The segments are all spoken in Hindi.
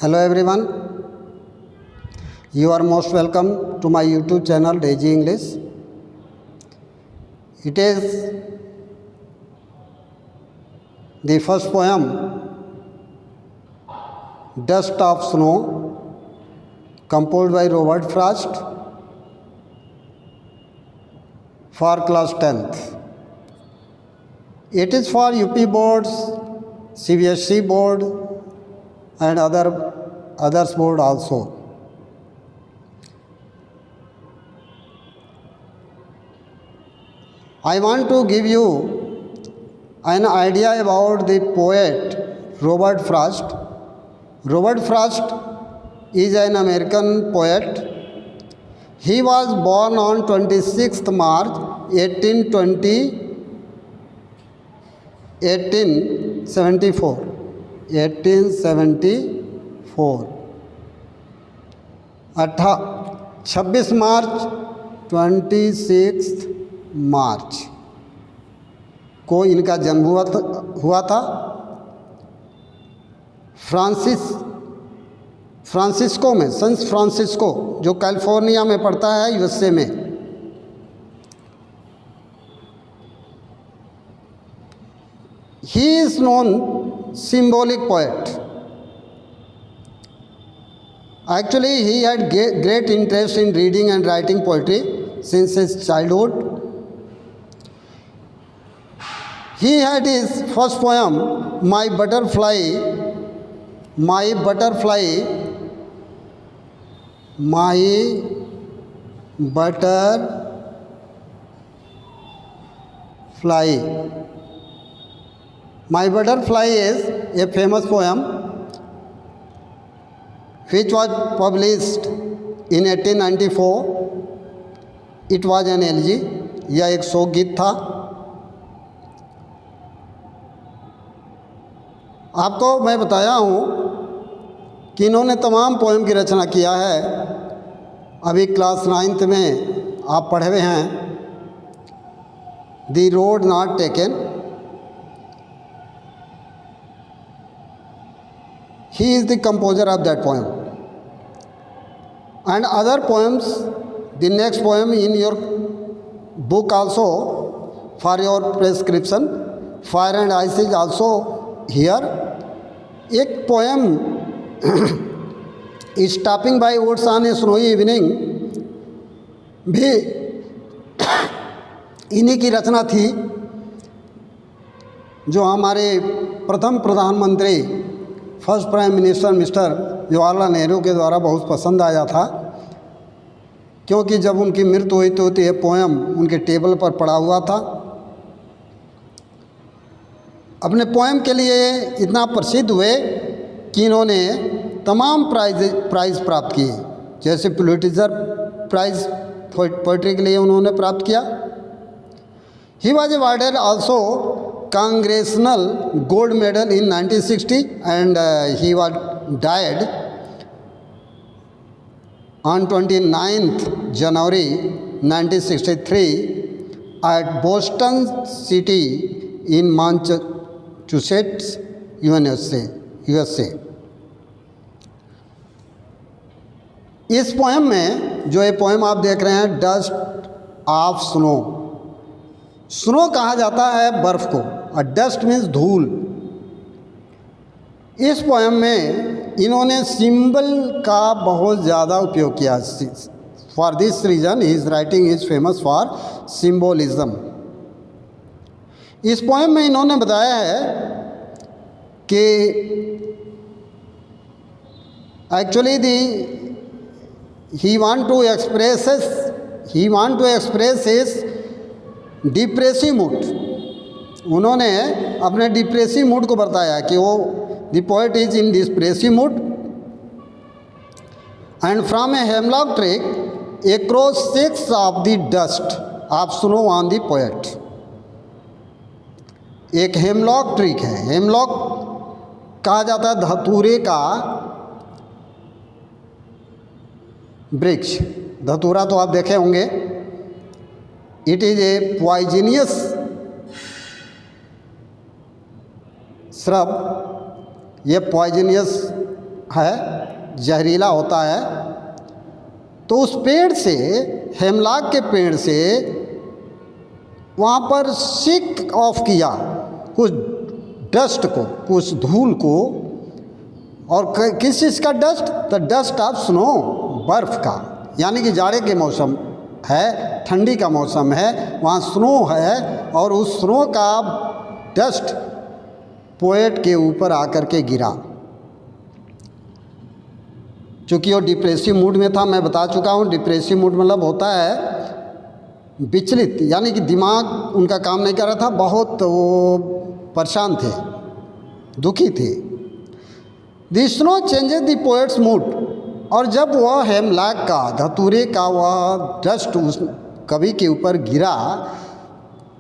Hello everyone, you are most welcome to my YouTube channel Daisy English. It is the first poem, Dust of Snow, composed by Robert Frost for class 10th. It is for UP boards, CBSE board and others board also. I want to give you an idea about the poet Robert Frost. Robert Frost is an American poet. He was born on 26th March 1874. 26 मार्च 26 मार्च को इनका जन्म हुआ था। फ्रांसिस्को में, सैन फ्रांसिस्को जो कैलिफोर्निया में पड़ता है, यूएसए में। He is known symbolic poet. Actually, he had great interest in reading and writing poetry since his childhood. He had his first poem, My Butterfly, My Butterfly is a famous poem which was published in 1894. It was an elegy. यह एक शोक गीत था। आपको मैं बताया हूँ कि इन्होंने तमाम पोएम की रचना किया है। अभी क्लास 9th में आप पढ़े हुए हैं, the road not taken. He is the composer of that poem. And other poems, the next poem in your book also for your prescription, Fire and Ice is also here. एक poem Stopping by Woods on a Snowy Evening भी इन्हीं की रचना थी, जो हमारे प्रथम प्रधानमंत्री first prime minister mister Jawaharlal Nehru के द्वारा बहुत पसंद आया था, क्योंकि जब उनकी मृत्यु हुई तो यह पोएम उनके टेबल पर पड़ा हुआ था। अपने पोएम के लिए इतना प्रसिद्ध हुए कि इन्होंने तमाम प्राइज़ प्राप्त किए। जैसे पुलिट्ज़र प्राइज़ पोइट्री के लिए उन्होंने प्राप्त किया। He was awarded also Congressional Gold Medal in 1960 and he was died on 29th January 1963 at Boston City in Massachusetts, USA. इस पोएम में, जो ये पोएम आप देख रहे हैं, डस्ट ऑफ स्नो, स्नो कहा जाता है बर्फ़ को, और डस्ट मीन्स धूल। इस पोएम में इन्होंने सिंबल का बहुत ज़्यादा उपयोग किया। For this reason his writing is famous for symbolism. इस पोएम में इन्होंने बताया है कि actually he want to express his depressive mood. उन्होंने अपने डिप्रेसिव मूड को बताया कि वो the poet is in depressive mood and from a hemlock tree across 6 of the dust of snow on the poet. एक हेमलॉक ट्री है, हेमलॉक कहा जाता है धतूरे का वृक्ष। धतूरा तो आप देखे होंगे। It is a poisonous shrub, ये पॉइजनियस है, जहरीला होता है। तो उस पेड़ से, हेमलॉक के पेड़ से वहाँ पर सिक ऑफ किया कुछ डस्ट को, कुछ धूल को। और किस चीज़ का dust? The dust of snow, बर्फ़ का। यानी कि जाड़े के मौसम है, ठंडी का मौसम है, वहाँ स्नो है, और उस स्नो का डस्ट पोएट के ऊपर आकर के गिरा। चूँकि वो डिप्रेसिव मूड में था, मैं बता चुका हूँ। डिप्रेसिव मूड मतलब होता है विचलित, यानी कि दिमाग उनका काम नहीं कर रहा था, बहुत वो परेशान थे, दुखी थे। The snow changes the poets mood. और जब वह हेमलॉक का, धतूरे का वह डस्ट उस कवि के ऊपर गिरा,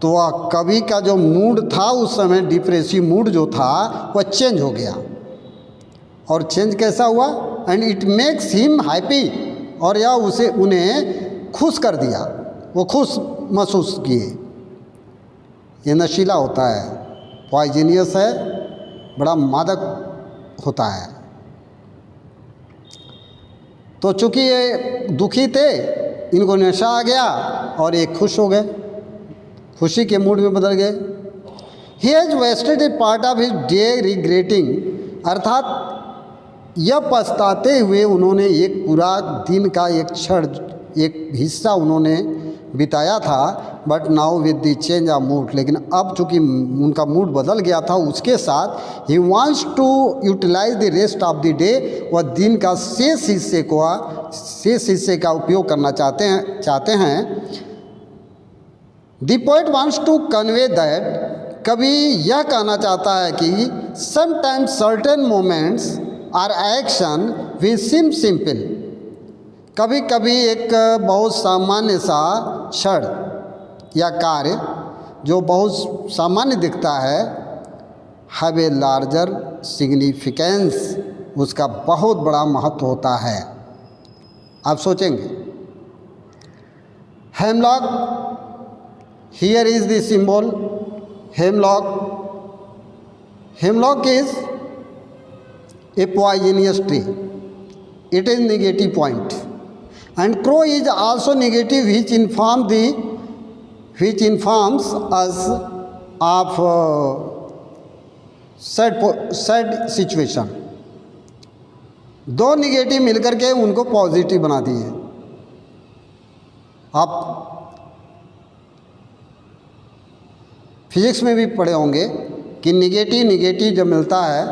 तो वह कवि का जो मूड था उस समय, डिप्रेसिव मूड जो था, वह चेंज हो गया। और चेंज कैसा हुआ? And it makes him happy. और यह उन्हें खुश कर दिया, वो खुश महसूस किए। ये नशीला होता है, पॉइजनियस है, बड़ा मादक होता है। तो चूँकि ये दुखी थे, इनको नशा आ गया और ये खुश हो गए, खुशी के मूड में बदल गए। He has wasted a part of his day regretting, अर्थात यह पछताते हुए उन्होंने एक पूरा दिन का एक क्षण, एक हिस्सा उन्होंने बिताया था। But now with the change of mood, लेकिन अब चूँकि उनका मूड बदल गया था, उसके साथ he wants to utilize the rest of the day, वह दिन का शेष हिस्से का उपयोग करना चाहते हैं। The poet wants to convey that, कवि यह कहना चाहता है कि sometimes certain moments are action which seem simple, कभी कभी एक बहुत सामान्य सा क्षण या कार्य जो बहुत सामान्य दिखता है, हैव ए लार्जर सिग्निफिकेंस, उसका बहुत बड़ा महत्व होता है। आप सोचेंगे, hemlock, here is the symbol hemlock. Hemlock is a poisonous tree. It is negative point. And crow is also negative, which informs us of sad situation. दो निगेटिव मिलकर के उनको पॉजिटिव बना दिए। आप फिजिक्स में भी पढ़े होंगे कि निगेटिव जब मिलता है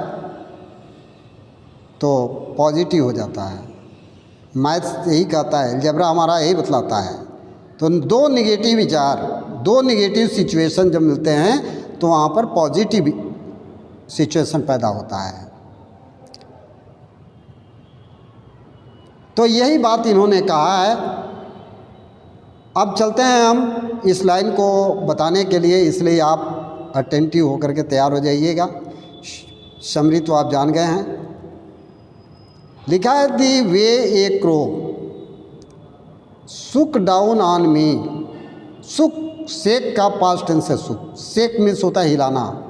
तो पॉजिटिव हो जाता है। मैथ्स यही कहता है, अलजेब्रा हमारा यही बतलाता है। तो दो निगेटिव विचार, दो निगेटिव सिचुएशन जब मिलते हैं तो वहाँ पर पॉजिटिव सिचुएशन पैदा होता है। तो यही बात इन्होंने कहा है। अब चलते हैं हम इस लाइन को बताने के लिए, इसलिए आप अटेंटिव होकर के तैयार हो जाइएगा। समरी तो आप जान गए हैं। लिखा है दी वे ए क्रो सुक डाउन ऑन मी। सुक, सेक का पास्ट टेंस है सुक। सेक मीन्स होता है हिलाना,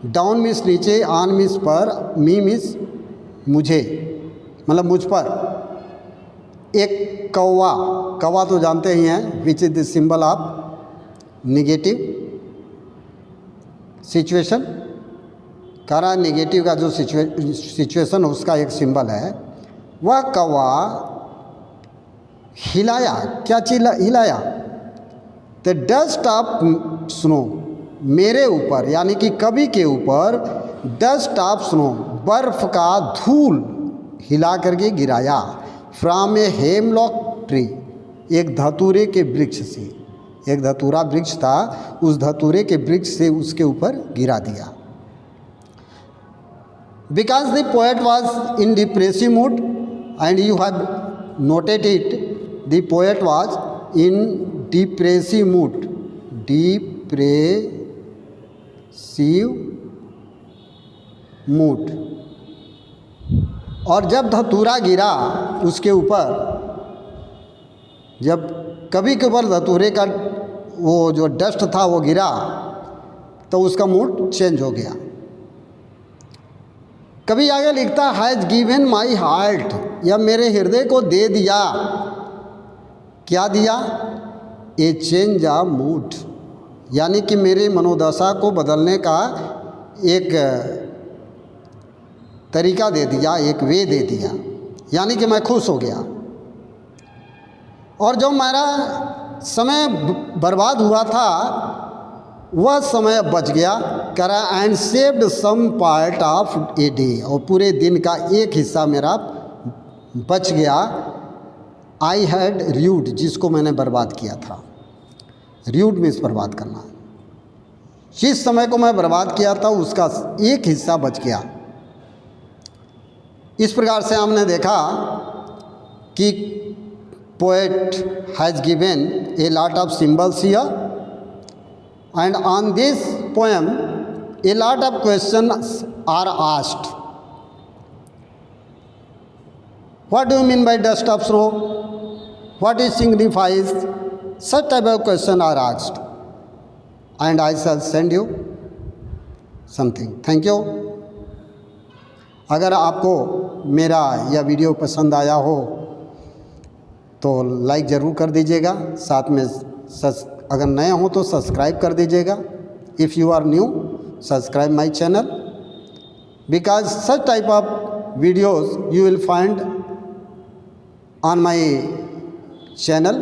डाउन मीन्स नीचे, ऑन मीन्स पर, मी मीन्स मुझे, मतलब मुझ पर। एक कौवा, कौवा तो जानते ही हैं, which is the symbol of negative situation. करा निगेटिव का जो सिचुएशन उसका एक सिंबल है। वह कौवा हिलाया, क्या चीज हिलाया? द डस्ट ऑफ स्नो, मेरे ऊपर, यानी कि कवि के ऊपर डस्ट ऑफ स्नो, बर्फ का धूल हिला करके गिराया। फ्रॉम ए हेमलॉक ट्री, एक धतूरे के वृक्ष से, एक धतूरा वृक्ष था, उस धतूरे के वृक्ष से उसके ऊपर गिरा दिया। Because the poet was in depressive mood and you have noted it, the poet was in depressive mood, depressive mood. और जब धतूरा गिरा उसके ऊपर, जब कवि के ऊपर धतूरे का वो जो डस्ट था वो गिरा, तो उसका मूड चेंज हो गया। कभी आगे लिखता हैज़ गिवन माई हार्ट, या मेरे हृदय को दे दिया। क्या दिया? ए चेंज ऑफ मूड, यानी कि मेरी मनोदशा को बदलने का एक तरीका दे दिया, एक वे दे दिया, यानी कि मैं खुश हो गया। और जो मेरा समय बर्बाद हुआ था वह समय बच गया, करा and saved some part of a day, और पूरे दिन का एक हिस्सा मेरा बच गया। आई हैड र्यूड, जिसको मैंने बर्बाद किया था। र्यूड मीन्स बर्बाद करना। जिस समय को मैं बर्बाद किया था उसका एक हिस्सा बच गया। इस प्रकार से हमने देखा कि poet has given a lot of symbols here, and on this poem a lot of questions are asked. What do you mean by dust of snow? What it signifies? Such type of questions are asked, and I shall send you something. Thank you. अगर आपको मेरा यह वीडियो पसंद आया हो तो लाइक ज़रूर कर दीजिएगा, साथ में अगर नए हो तो सब्सक्राइब कर दीजिएगा। If you are new, subscribe my channel, because such type of videos you will find on my channel.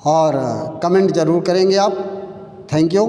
और कमेंट ज़रूर करेंगे आप। Thank you.